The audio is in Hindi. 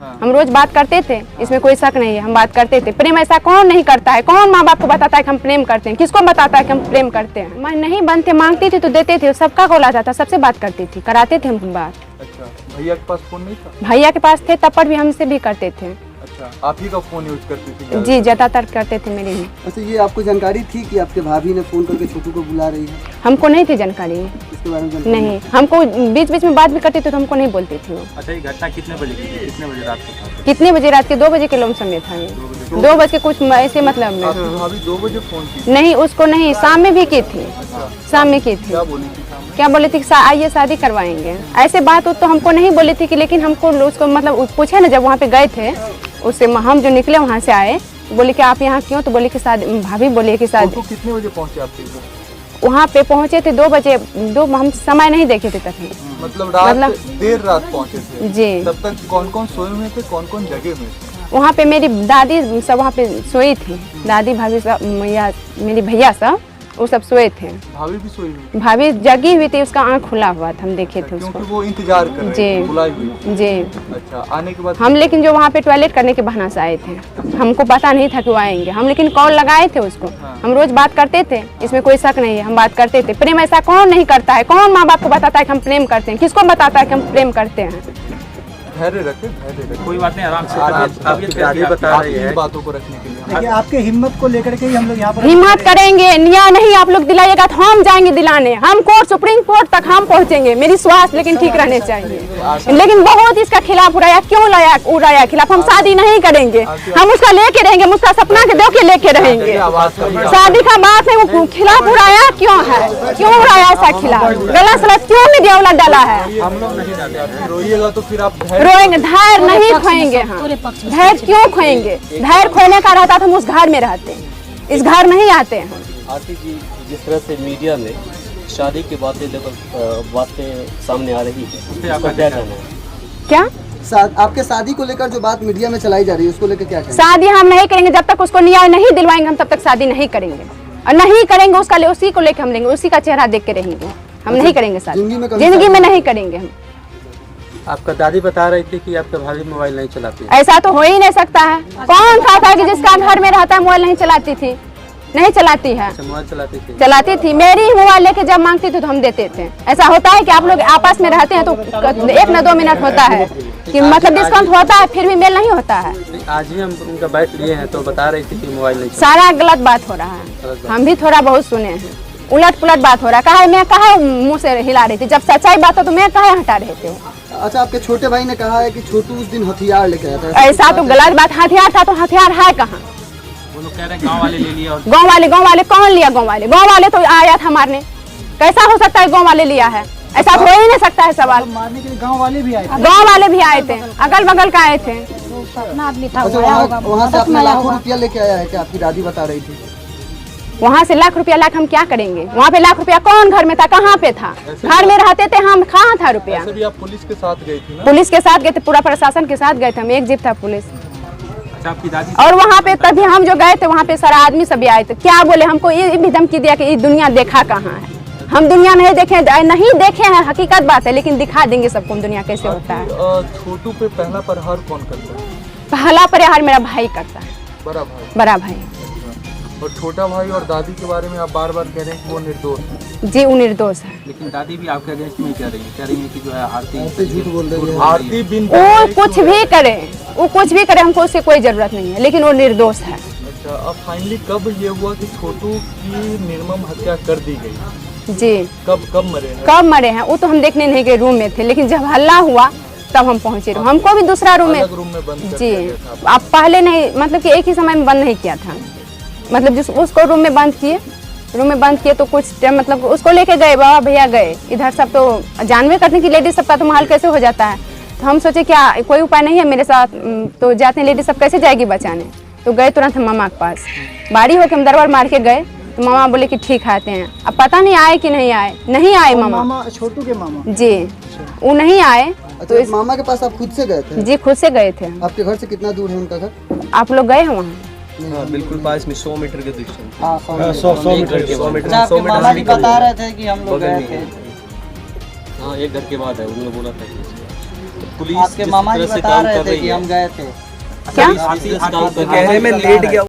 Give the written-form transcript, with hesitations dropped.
हम रोज बात करते थे, इसमें कोई शक नहीं है, हम बात करते थे। प्रेम ऐसा कौन नहीं करता है? कौन माँ बाप को बताता है कि हम प्रेम करते हैं? किसको बताता है कि हम प्रेम करते हैं? मैं नहीं बनते, मांगती थी तो देते थे, सबका कॉल आता था, सबसे बात करती थी, कराते थे हम बात। अच्छा, भैया के पास फोन नहीं था? भैया के पास थे, तब पर भी हमसे भी करते थे। अच्छा, आप ही का फोन यूज करती थी? जी, ज्यादातर करते थे मेरे ही। अच्छा, ये आपको जानकारी थी कि आपके भाभी ने फोन करके छोटू को बुला रही है? हमको नहीं थी जानकारी इसके बारे में जानकारी नहीं, हमको बीच बीच में बात भी करते थे तो हमको नहीं बोलती थी वो। अच्छा, ये घटना कितने बजे की थी? कितने बजे रात को था? कितने बजे? रात के 2 बजे के समय था ये। 2 बज के कुछ ऐसे मतलब में। भाभी 2 बजे फोन की? नहीं, उसको नहीं, शाम में भी की थी, शाम में की थी। क्या बोली थी शाम में? क्या बोली थी? आइए शादी करवाएंगे, ऐसे बात तो हमको नहीं बोली थी कि, लेकिन हमको उसको मतलब पूछे ना, जब वहाँ पे गए थे उससे, हम जो निकले वहाँ से आए, बोले कि आप यहाँ क्यों? तो बोले कि शादी, भाभी बोले कि शादी। कितने बजे पहुँचे आप? वहाँ पे पहुँचे थे 2 बजे, हम समय नहीं देखे थे तभी। मतलब देर रात पहुँचे थे? जी। तब तक कौन कौन सोए हुए थे, कौन कौन जगह में थे? वहाँ पे मेरी दादी सब वहाँ पे सोई थी, दादी भाभी सब या मेरी भैया सब, वो सब सोए थे। भाभी भी सोई हुई? भाभी जगी हुई थी, उसका आँख खुला हुआ था, हम देखे थे उसको। क्योंकि वो इंतजार कर रहे थे, बुलाई हुई। जी। अच्छा, आने के बाद हम लेकिन जो वहाँ पे टॉयलेट करने के बहाने से आए थे, हमको पता नहीं था कि वो आएंगे, हम लेकिन कॉल लगाए थे उसको। हम रोज बात करते थे, इसमें कोई शक नहीं है, हम बात करते थे। प्रेम ऐसा कौन नहीं करता है? कौन माँ बाप को बताता है कि हम प्रेम करते हैं? किसको बताता है कि हम प्रेम करते हैं? धैर्य रखे, धैर्य रखे, कोई बात नहीं, आराम से। आपकी दादी बता रही है बातों को रखने के लिए। देखिए, आपके हिम्मत को लेकर के ही हम लोग यहाँ पर हिम्मत करेंगे, न्याय नहीं आप लोग दिलाइएगा तो हम जाएंगे दिलाने, हम कोर्ट, सुप्रीम कोर्ट तक हम पहुँचेंगे। मेरी स्वास्थ्य लेकिन ठीक रहने चाहिए। लेकिन बहुत इसका खिलाफ उड़ाया, क्यों उड़ाया खिलाफ? हम शादी नहीं करेंगे, हम उसका लेके रहेंगे, उसका सपना के दो के लेके रहेंगे। शादी का बात नहीं, वो खिलाफ उड़ाया क्यों है? क्यों उड़ाया ऐसा खिलाफ? गलत सलत क्यों मीडिया वाला डाला है? हम लोग नहीं डाले। रोइएगा तो फिर आप रोएंगे, धैर्य नहीं खोएंगे। हाँ, धैर्य क्यों खोएंगे? धैर्य खोने का रहता तो हम उस घर में रहते, इस घर नहीं आते हैं। आरती जी, जिस तरह से मीडिया में शादी की बातें सामने आ रही है, उस पर आपका क्या कहना है? क्या आपके शादी को लेकर जो बात मीडिया में चलाई जा रही है, उसको लेकर क्या कहना? शादी हम नहीं करेंगे, जब तक उसको न्याय नहीं दिलवाएंगे हम तब तक शादी नहीं करेंगे, और नहीं करेंगे उसका उसी को लेकर हम लेंगे, उसी का चेहरा देख के रहेंगे, हम नहीं करेंगे शादी, जिंदगी में नहीं करेंगे हम। आपका दादी बता रही थी कि आपका भाभी मोबाइल नहीं चलाती। ऐसा तो हो ही नहीं सकता है। कौन था कि जिसका घर में रहता है मोबाइल नहीं चलाती थी? नहीं चलाती है। मोबाइल चलाती थी? चलाती थी, मेरी मोबाइल लेके जब मांगती थी तो हम देते थे। ऐसा होता है कि आप लोग आपस में रहते हैं तो 1 न 2 मिनट होता है कि मतलब डिस्काउंट होता है, फिर भी मेल नहीं होता है। आज ही हम उनका बैठ लिए हैं तो बता रही थी कि मोबाइल नहीं। सारा गलत बात हो रहा है, हम भी थोड़ा बहुत सुने हैं, उलट पुलट बात हो रहा है। कहा मैं कहा मुँह से हिला रही थी, जब सच्चाई बात हो तो मैं कहा हटा रहे थे। अच्छा, आपके छोटे भाई ने कहा है कि छोटू उस दिन हथियार लेके आया था। ऐसा तो गलत बात, हथियार था तो हथियार है कहाँ? वो लोग कह रहे हैं गाँव वाले ले लिया। गाँव वाले कौन लिया? गाँव वाले तो आया था मारने। कैसा हो सकता है गाँव वाले लिया है? ऐसा तो हो ही नहीं सकता है सवाल। मारने के लिए गाँव वाले भी आए थे? गाँव वाले भी आए थे, अगल बगल का आए थे। अच्छा, वहाँ से आपने लाखों रुपया लेके आया है क्या? आपकी दादी बता रही थी। वहाँ से लाख रुपया लाख हम क्या करेंगे? वहाँ पे लाख रुपया कौन घर में था? कहाँ पे था? घर में रहते थे हम, कहाँ था रुपया? भी आप पुलिस के साथ गई थी ना? पुलिस के साथ गए थे, पूरा प्रशासन के साथ गए थे हम, एक जीप था पुलिस। अच्छा, आपकी दादी और वहाँ पे तभी हम जो गए थे वहाँ पे सारा आदमी सभी आए थे। क्या बोले हमको? ये भी धमकी दिया कि ये दुनिया देखा कहाँ है? हम दुनिया नहीं देखे हैं, हकीकत बात है, लेकिन दिखा देंगे सबको हम दुनिया कैसे होता है। छोटू पे पहला प्रहार कौन करता है? पहला प्रहार मेरा भाई करता है, बड़ा भाई। और छोटा भाई और दादी के बारे में आप बार बार कह रहे हैं कि वो निर्दोष है। जी, वो निर्दोष है। लेकिन दादी भी आपके अगेंस्ट में कह रही है कि जो है आरती झूठ बोल रही है। आरती बिन वो कुछ भी करे, हमको उससे कोई जरूरत नहीं है, लेकिन वो निर्दोष है। अच्छा, अब फाइनली कब ये हुआ कि छोटू की निर्मम हत्या कर दी गई? जी, कब मरे हैं? वो तो हम देखने नहीं गए, रूम में थे, लेकिन जब हल्ला हुआ तब हम पहुंचे। हमको भी दूसरा रूम में बंद कर जी, दिया था। आप पहले नहीं, मतलब कि एक ही समय में बंद नहीं किया था, मतलब जिस उसको रूम में बंद किए तो कुछ टाइम मतलब उसको लेके गए, बाबा भैया गए, इधर सब तो जानवे करने की लेडीज सबका तो माहौल कैसे हो जाता है। तो हम सोचे क्या कोई उपाय नहीं है मेरे साथ, तो जाते हैं लेडीज सब कैसे जाएगी बचाने। तो गए तुरंत हम मामा के पास, बारी होके हम दरबार मार के गए तो मामा बोले कि ठीक आते हैं। अब पता नहीं आए कि नहीं आए मामा छोटू के मामा जी, वो नहीं आए। तो इस मामा के पास आप खुद से गए थे? जी, खुद से गए थे। आपके घर से कितना दूर है उनका घर? आप लोग गए हैं वहाँ? हाँ, बिल्कुल पास में 100 मीटर के डिस्टेंस। 100 मामा जी बता रहे थे कि हम लोग गए थे। हाँ, एक घर के बाद है, उन्होंने बोला था। पुलिस आपके जिस मामा जी तरह से बता काम रहे कर थे रही कि है, हम गए थे। क्या पुलिस जिस तरह से काम कर रही है, कहने में लेट गया